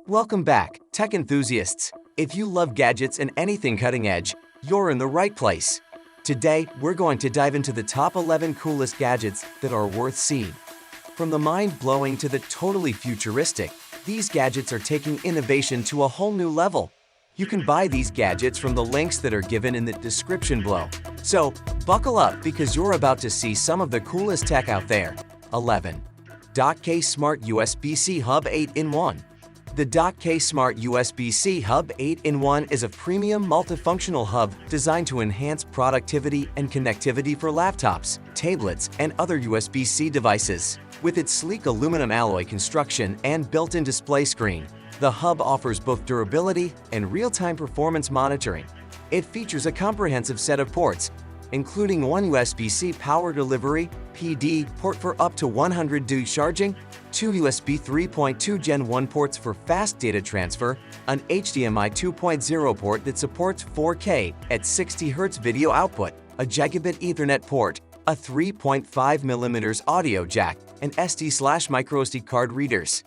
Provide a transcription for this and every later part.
Welcome back, tech enthusiasts. If you love gadgets and anything cutting edge, you're in the right place. Today, we're going to dive into the top 11 coolest gadgets that are worth seeing. From the mind-blowing to the totally futuristic, these gadgets are taking innovation to a whole new level. You can buy these gadgets from the links that are given in the description below. So, buckle up because you're about to see some of the coolest tech out there. 11. Dock-K Smart USB-C Hub 8-in-1. The Dock-K Smart USB-C Hub 8-in-1 is a premium multifunctional hub designed to enhance productivity and connectivity for laptops, tablets, and other USB-C devices. With its sleek aluminum alloy construction and built-in display screen, the hub offers both durability and real-time performance monitoring. It features a comprehensive set of ports, including one USB-C power delivery (PD) port for up to 100W charging, two USB 3.2 Gen 1 ports for fast data transfer, an HDMI 2.0 port that supports 4K at 60Hz video output, a Gigabit Ethernet port, a 3.5mm audio jack, and SD/microSD card readers.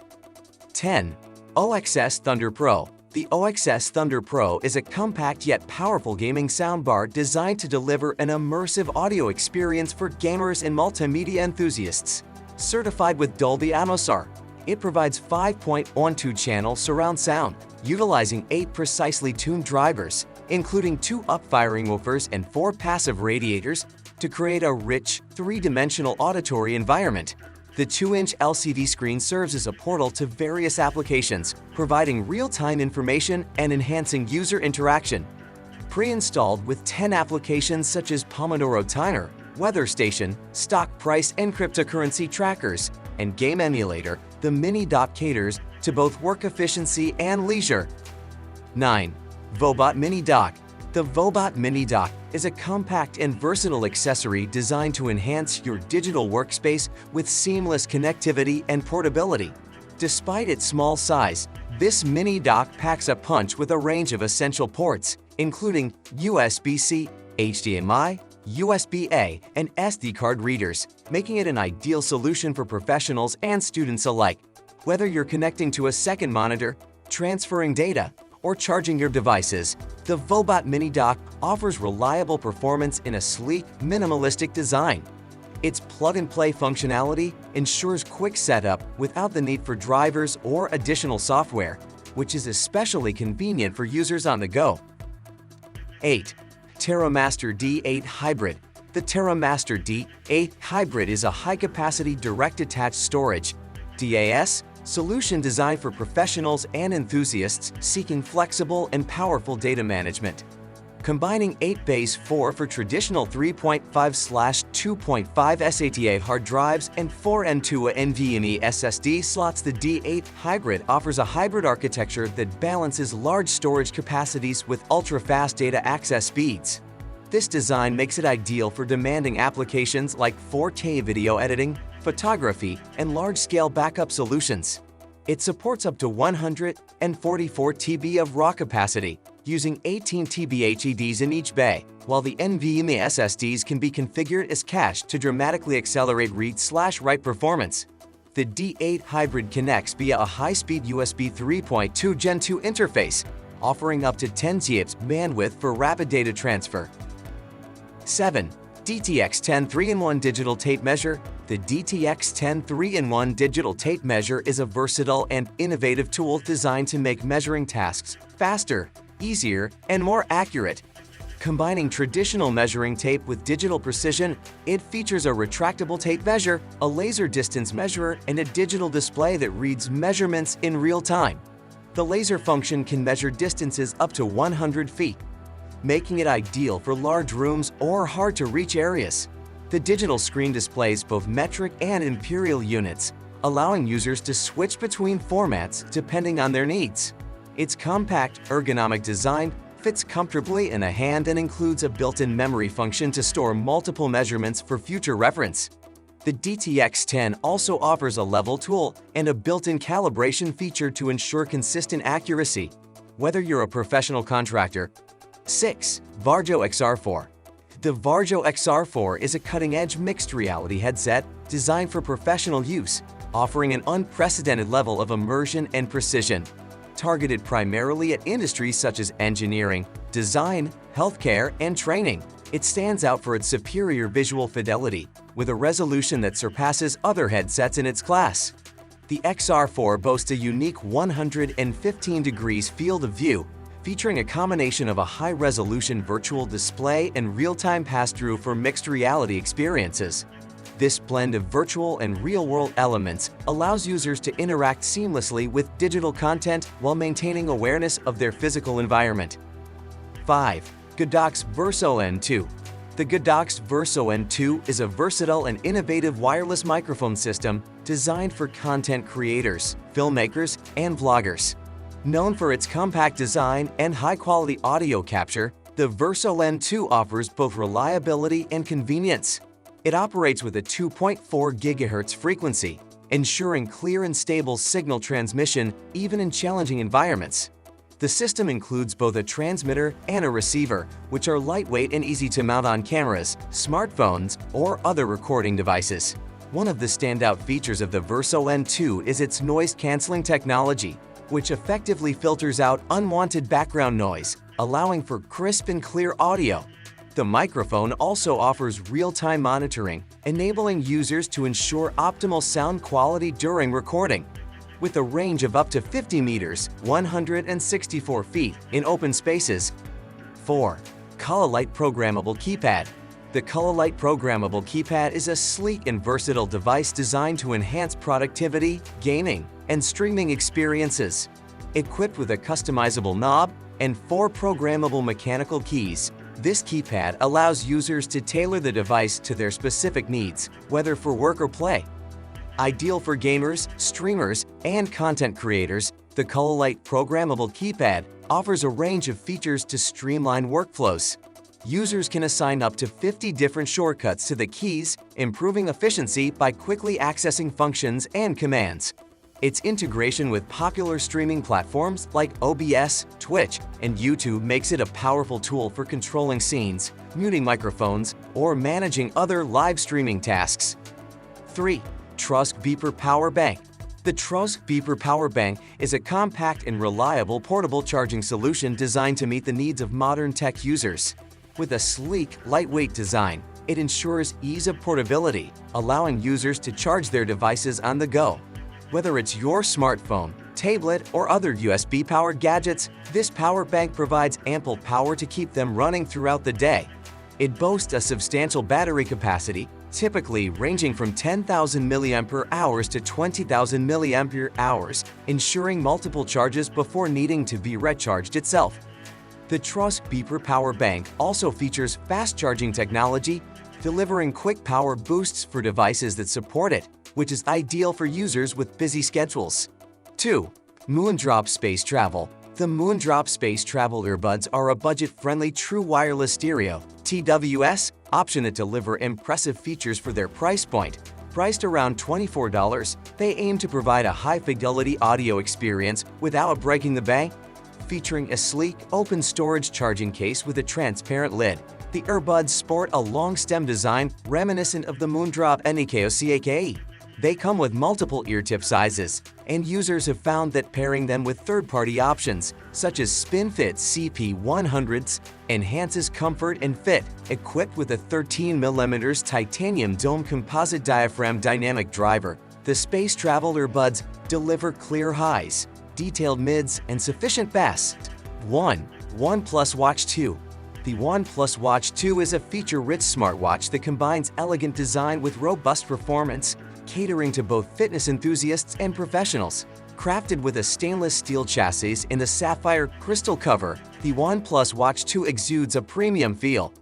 10. OXS Thunder Pro. The OXS Thunder Pro is a compact yet powerful gaming soundbar designed to deliver an immersive audio experience for gamers and multimedia enthusiasts. Certified with Dolby Atmos, it provides 5.12-channel surround sound, utilizing 8 precisely tuned drivers, including 2 up-firing woofers and 4 passive radiators, to create a rich, 3-dimensional auditory environment. The 2-inch LCD screen serves as a portal to various applications, providing real-time information and enhancing user interaction. Pre-installed with 10 applications such as Pomodoro Timer, Weather Station, stock price and cryptocurrency trackers, and game emulator, the Mini Dock caters to both work efficiency and leisure. 9. Vobot Mini Dock. The Vobot Mini Dock is a compact and versatile accessory designed to enhance your digital workspace with seamless connectivity and portability. Despite its small size, this mini dock packs a punch with a range of essential ports, including USB-C, HDMI, USB-A, and SD card readers, making it an ideal solution for professionals and students alike. Whether you're connecting to a second monitor, transferring data, or charging your devices, the Vobot Mini Dock offers reliable performance in a sleek, minimalistic design. Its plug-and-play functionality ensures quick setup without the need for drivers or additional software, which is especially convenient for users on the go. 8. TerraMaster D8 Hybrid. The TerraMaster D8 Hybrid is a high-capacity direct-attached storage (DAS) solution designed for professionals and enthusiasts seeking flexible and powerful data management. Combining 8 bays 4 for traditional 3.5/2.5 SATA hard drives and 4 NVMe NVMe SSD slots, the D8 Hybrid offers a hybrid architecture that balances large storage capacities with ultra-fast data access speeds. This design makes it ideal for demanding applications like 4K video editing, photography, and large-scale backup solutions. It supports up to 144 TB of raw capacity, using 18 TB HDDs in each bay, while the NVMe SSDs can be configured as cache to dramatically accelerate read/write performance. The D8 Hybrid connects via a high-speed USB 3.2 Gen 2 interface, offering up to 10 TB bandwidth for rapid data transfer. 7. DTX10 3-in-1 Digital Tape Measure. The DTX10 3-in-1 Digital Tape Measure is a versatile and innovative tool designed to make measuring tasks faster, easier, and more accurate. Combining traditional measuring tape with digital precision, it features a retractable tape measure, a laser distance measurer, and a digital display that reads measurements in real time. The laser function can measure distances up to 100 feet, making it ideal for large rooms or hard-to-reach areas. The digital screen displays both metric and imperial units, allowing users to switch between formats depending on their needs. Its compact, ergonomic design fits comfortably in a hand and includes a built-in memory function to store multiple measurements for future reference. The DTX10 also offers a level tool and a built-in calibration feature to ensure consistent accuracy, whether you're a professional contractor. 6. Varjo XR4. The Varjo XR4 is a cutting-edge mixed reality headset designed for professional use, offering an unprecedented level of immersion and precision. targeted primarily at industries such as engineering, design, healthcare, and training. It stands out for its superior visual fidelity, with a resolution that surpasses other headsets in its class. The XR4 boasts a unique 115 degrees field of view, featuring a combination of a high-resolution virtual display and real-time pass-through for mixed reality experiences. This blend of virtual and real-world elements allows users to interact seamlessly with digital content while maintaining awareness of their physical environment. 5. Godox Verso N2. The Godox Verso N2 is a versatile and innovative wireless microphone system designed for content creators, filmmakers, and vloggers. Known for its compact design and high-quality audio capture, the Verso N2 offers both reliability and convenience. It operates with a 2.4 GHz frequency, ensuring clear and stable signal transmission even in challenging environments. The system includes both a transmitter and a receiver, which are lightweight and easy to mount on cameras, smartphones, or other recording devices. One of the standout features of the Verso N2 is its noise-canceling technology, which effectively filters out unwanted background noise, allowing for crisp and clear audio. The microphone also offers real-time monitoring, enabling users to ensure optimal sound quality during recording. With a range of up to 50 meters, 164 feet in open spaces. 4. ColorLight Programmable Keypad. The ColorLight Programmable Keypad is a sleek and versatile device designed to enhance productivity, gaming, and streaming experiences. Equipped with a customizable knob and 4 programmable mechanical keys, this keypad allows users to tailor the device to their specific needs, whether for work or play. Ideal for gamers, streamers, and content creators, the ColorLight Programmable Keypad offers a range of features to streamline workflows. Users can assign up to 50 different shortcuts to the keys, improving efficiency by quickly accessing functions and commands. Its integration with popular streaming platforms like OBS, Twitch, and YouTube makes it a powerful tool for controlling scenes, muting microphones, or managing other live streaming tasks. 3. Trusk Beeper Power Bank. The Trusk Beeper Power Bank is a compact and reliable portable charging solution designed to meet the needs of modern tech users. With a sleek, lightweight design, it ensures ease of portability, allowing users to charge their devices on the go. Whether it's your smartphone, tablet, or other USB-powered gadgets, this power bank provides ample power to keep them running throughout the day. It boasts a substantial battery capacity, typically ranging from 10,000 mAh to 20,000 mAh, ensuring multiple charges before needing to be recharged itself. The Trusk Beeper Power Bank also features fast charging technology, delivering quick power boosts for devices that support it, which is ideal for users with busy schedules. 2. Moondrop Space Travel. The Moondrop Space Travel earbuds are a budget-friendly true wireless stereo (TWS) option that deliver impressive features for their price point. Priced around $24, they aim to provide a high-fidelity audio experience without breaking the bank. Featuring a sleek, open storage charging case with a transparent lid, the earbuds sport a long stem design reminiscent of the Moondrop NEKOCAKE. They come with multiple ear tip sizes, and users have found that pairing them with third-party options, such as SpinFit CP100s, enhances comfort and fit. Equipped with a 13mm titanium dome composite diaphragm dynamic driver, the Space Travel earbuds deliver clear highs, detailed mids, and sufficient bass. 1. OnePlus Watch 2. The OnePlus Watch 2 is a feature-rich smartwatch that combines elegant design with robust performance, catering to both fitness enthusiasts and professionals. Crafted with a stainless steel chassis and a sapphire crystal cover, the OnePlus Watch 2 exudes a premium feel.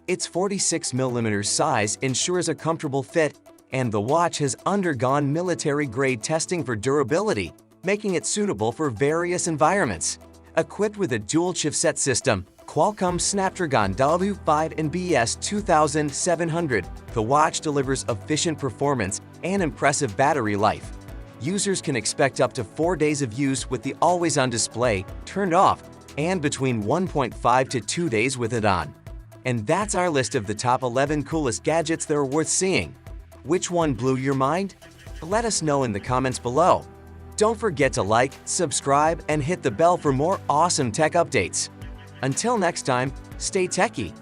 Its 46mm size ensures a comfortable fit, and the watch has undergone military-grade testing for durability, making it suitable for various environments. Equipped with a dual chipset system, Qualcomm Snapdragon W5 and BS2700, the watch delivers efficient performance and impressive battery life. Users can expect up to 4 days of use with the always-on display turned off and between 1.5 to 2 days with it on. And that's our list of the top 11 coolest gadgets that are worth seeing. Which one blew your mind? Let us know in the comments below. Don't forget to like, subscribe, and hit the bell for more awesome tech updates. Until next time, stay techie.